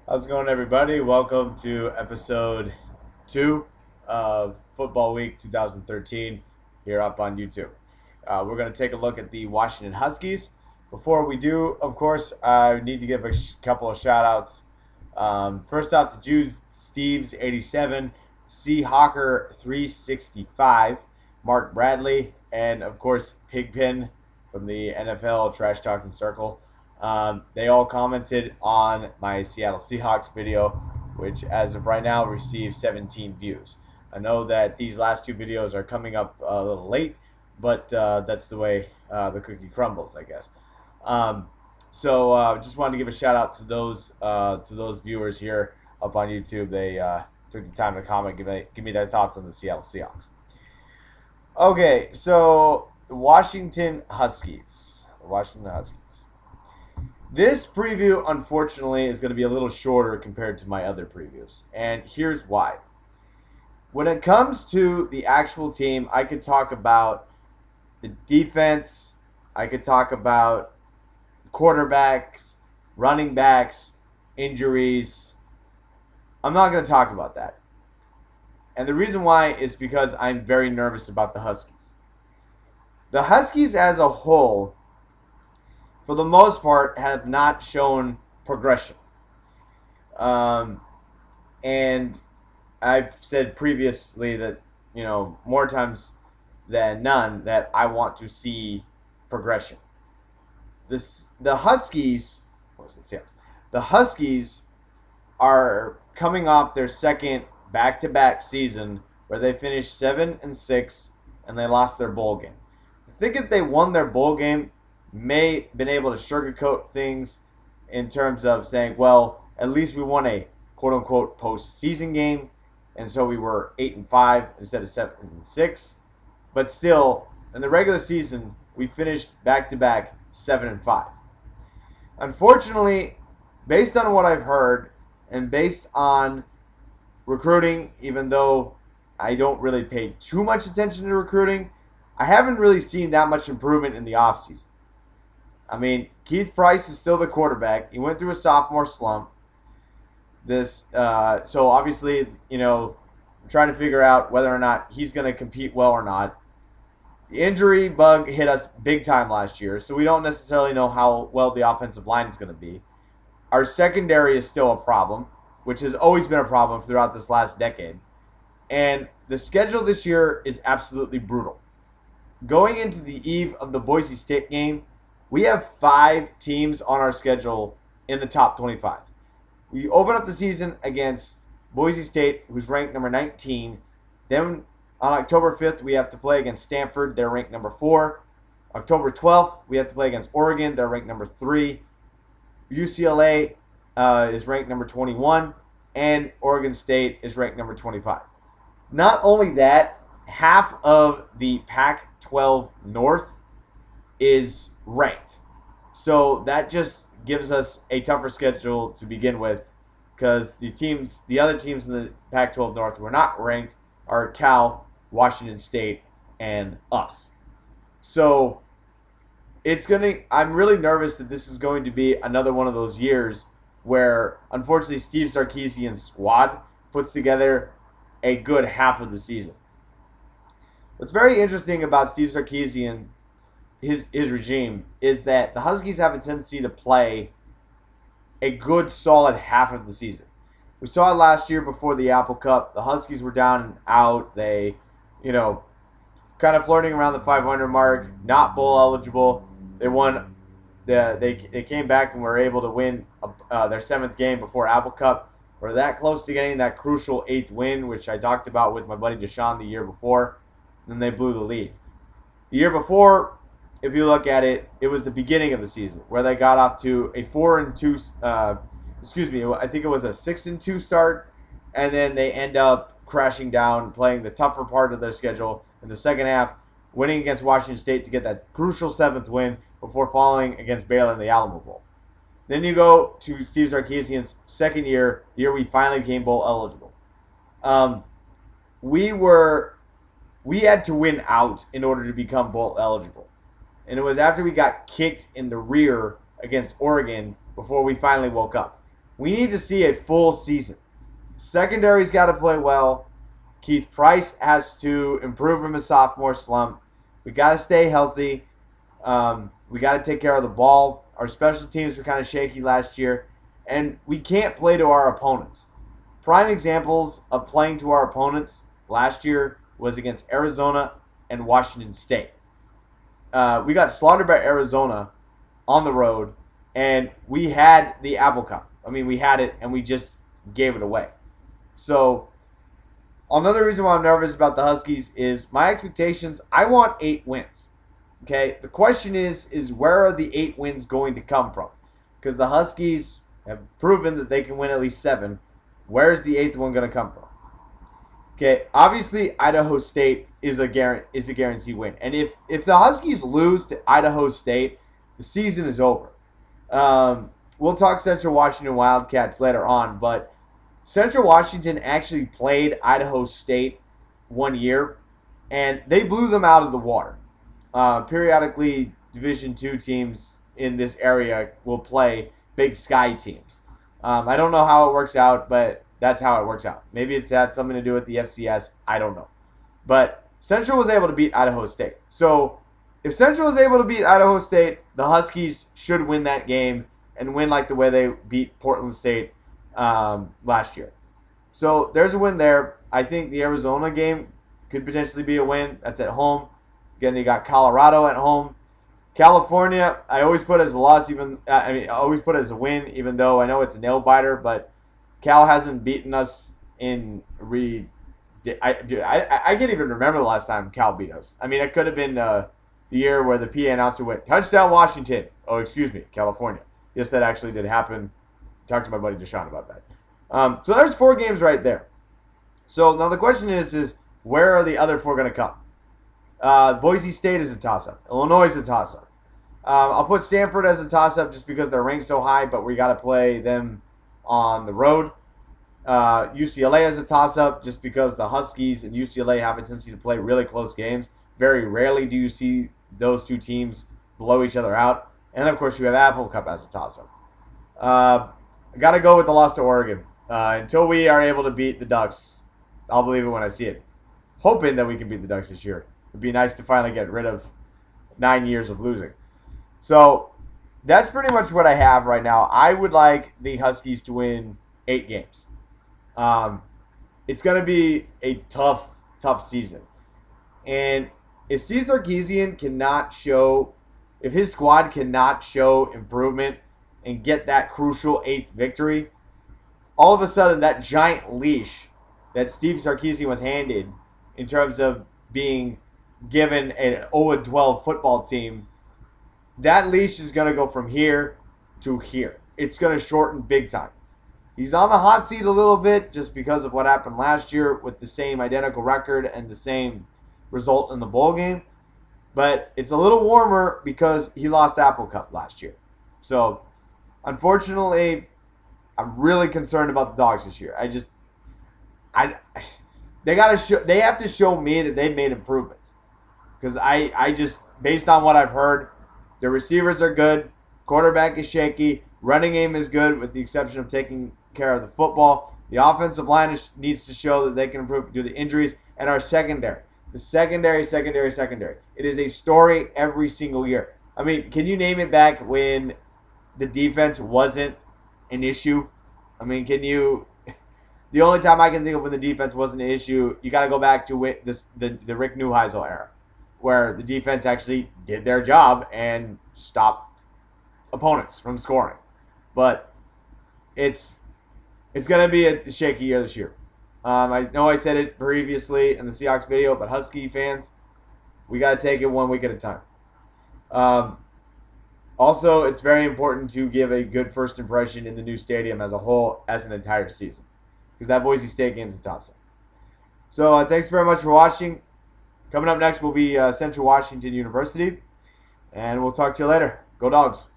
How's it going, everybody? Welcome to episode 2 of Football Week 2013 here up on YouTube. We're going to take a look at the Washington Huskies. Before we do, of course, I need to give a couple of shout outs. First off to Jews Steves 87, C Hawker 365, Mark Bradley, and of course Pigpen from the NFL Trash Talking Circle. They all commented on my Seattle Seahawks video, which as of right now received 17 views. I know that these last two videos are coming up a little late, but that's the way the cookie crumbles, I guess. Just wanted to give a shout out to those viewers here up on YouTube. They took the time to comment, give me their thoughts on the Seattle Seahawks. Okay, so the Washington Huskies. This preview, unfortunately, is going to be a little shorter compared to my other previews, and here's why. When it comes to the actual team, I could talk about the defense, I could talk about quarterbacks, running backs, injuries. I'm not going to talk about that. And the reason why is because I'm very nervous about the Huskies. The Huskies as a whole, for the most part, have not shown progression. And I've said previously that, more times than none, that I want to see progression. The Huskies are coming off their second back-to-back season where they finished 7-6 and they lost their bowl game. I think if they won their bowl game, may been able to sugarcoat things in terms of saying, well, at least we won a quote-unquote postseason game, and so we were 8-5 instead of 7-6. But still, in the regular season, we finished back-to-back 7-5. Unfortunately, based on what I've heard and based on recruiting, even though I don't really pay too much attention to recruiting, I haven't really seen that much improvement in the offseason. I mean, Keith Price is still the quarterback. He went through a sophomore slump. So obviously, I'm trying to figure out whether or not he's going to compete well or not. The injury bug hit us big time last year, so we don't necessarily know how well the offensive line is going to be. Our secondary is still a problem, which has always been a problem throughout this last decade. And the schedule this year is absolutely brutal. Going into the eve of the Boise State game, we have 5 teams on our schedule in the top 25. We open up the season against Boise State, who's ranked number 19. Then on October 5th, we have to play against Stanford. They're ranked number 4. October 12th, we have to play against Oregon. They're ranked number 3. UCLA is ranked number 21. And Oregon State is ranked number 25. Not only that, half of the Pac-12 North is ranked. So that just gives us a tougher schedule to begin with, because the other teams in the Pac-12 North who are not ranked are Cal, Washington State, and us. So I'm really nervous that this is going to be another one of those years where, unfortunately, Steve Sarkisian's squad puts together a good half of the season. What's very interesting about Steve Sarkisian, his regime, is that the Huskies have a tendency to play a good solid half of the season. We saw it last year before the Apple Cup. The Huskies were down and out. They, kind of flirting around the 500 mark, not bowl eligible. They won. They came back and were able to win their 7th game before Apple Cup. We're that close to getting that crucial 8th win, which I talked about with my buddy Deshaun the year before. Then they blew the lead. The year before, if you look at it, it was the beginning of the season where they got off to a 4-2. I think it was a 6-2 start, and then they end up crashing down, playing the tougher part of their schedule in the second half, winning against Washington State to get that crucial 7th win before falling against Baylor in the Alamo Bowl. Then you go to Steve Sarkisian's second year, the year we finally became bowl eligible. We had to win out in order to become bowl eligible. And it was after we got kicked in the rear against Oregon before we finally woke up. We need to see a full season. Secondary's got to play well. Keith Price has to improve from his sophomore slump. We got to stay healthy. We got to take care of the ball. Our special teams were kind of shaky last year. And we can't play to our opponents. Prime examples of playing to our opponents last year was against Arizona and Washington State. We got slaughtered by Arizona on the road, and we had the Apple Cup. I mean, we had it, and we just gave it away. So, another reason why I'm nervous about the Huskies is my expectations. I want 8 wins. Okay? The question is where are the 8 wins going to come from? Because the Huskies have proven that they can win at least 7. Where's the 8th one going to come from? Okay, obviously Idaho State is a guaranteed win. And if the Huskies lose to Idaho State, the season is over. We'll talk Central Washington Wildcats later on, but Central Washington actually played Idaho State one year, and they blew them out of the water. Periodically, Division II teams in this area will play Big Sky teams. I don't know how it works out, but that's how it works out. Maybe it's had something to do with the FCS. I don't know. But Central was able to beat Idaho State. So if Central was able to beat Idaho State, the Huskies should win that game and win like the way they beat Portland State last year. So there's a win there. I think the Arizona game could potentially be a win. That's at home. Again, you got Colorado at home. California, I always put as a loss, I always put it as a win, even though I know it's a nail biter. But Cal hasn't beaten us in I can't even remember the last time Cal beat us. I mean, it could have been the year where the PA announcer went, "Touchdown Washington." Oh, excuse me, California. Yes, that actually did happen. Talked to my buddy Deshaun about that. So there's 4 games right there. So now the question is where are the other 4 going to come? Boise State is a toss-up. Illinois is a toss-up. I'll put Stanford as a toss-up just because they're ranked so high, but we got to play them on the road. UCLA is a toss-up just because the Huskies and UCLA have a tendency to play really close games. Very rarely do you see those 2 teams blow each other out. And, of course, you have Apple Cup as a toss-up. I got to go with the loss to Oregon. Until we are able to beat the Ducks, I'll believe it when I see it. Hoping that we can beat the Ducks this year. It'd be nice to finally get rid of 9 years of losing. So that's pretty much what I have right now. I would like the Huskies to win 8 games. It's going to be a tough season. And if Steve Sarkisian if his squad cannot show improvement and get that crucial 8th victory, all of a sudden that giant leash that Steve Sarkisian was handed in terms of being given an 0-12 football team, that leash is going to go from here to here. It's going to shorten big time. He's on the hot seat a little bit just because of what happened last year with the same identical record and the same result in the bowl game. But it's a little warmer because he lost Apple Cup last year. So, unfortunately, I'm really concerned about the Dawgs this year. They have to show me that they made improvements. Because I just, based on what I've heard, the receivers are good, quarterback is shaky, running game is good with the exception of taking care of the football. The offensive line needs to show that they can improve due to injuries. And our secondary. The secondary. It is a story every single year. I mean, can you name it back when the defense wasn't an issue? I mean, the only time I can think of when the defense wasn't an issue, you got to go back to the Rick Neuheisel era, where the defense actually did their job and stopped opponents from scoring. But it's going to be a shaky year this year. I know I said it previously in the Seahawks video, but Husky fans, we got to take it 1 week at a time. Also, it's very important to give a good first impression in the new stadium as a whole as an entire season, because that Boise State game is a toss-up. So thanks very much for watching. Coming up next will be Central Washington University, and we'll talk to you later. Go Dogs.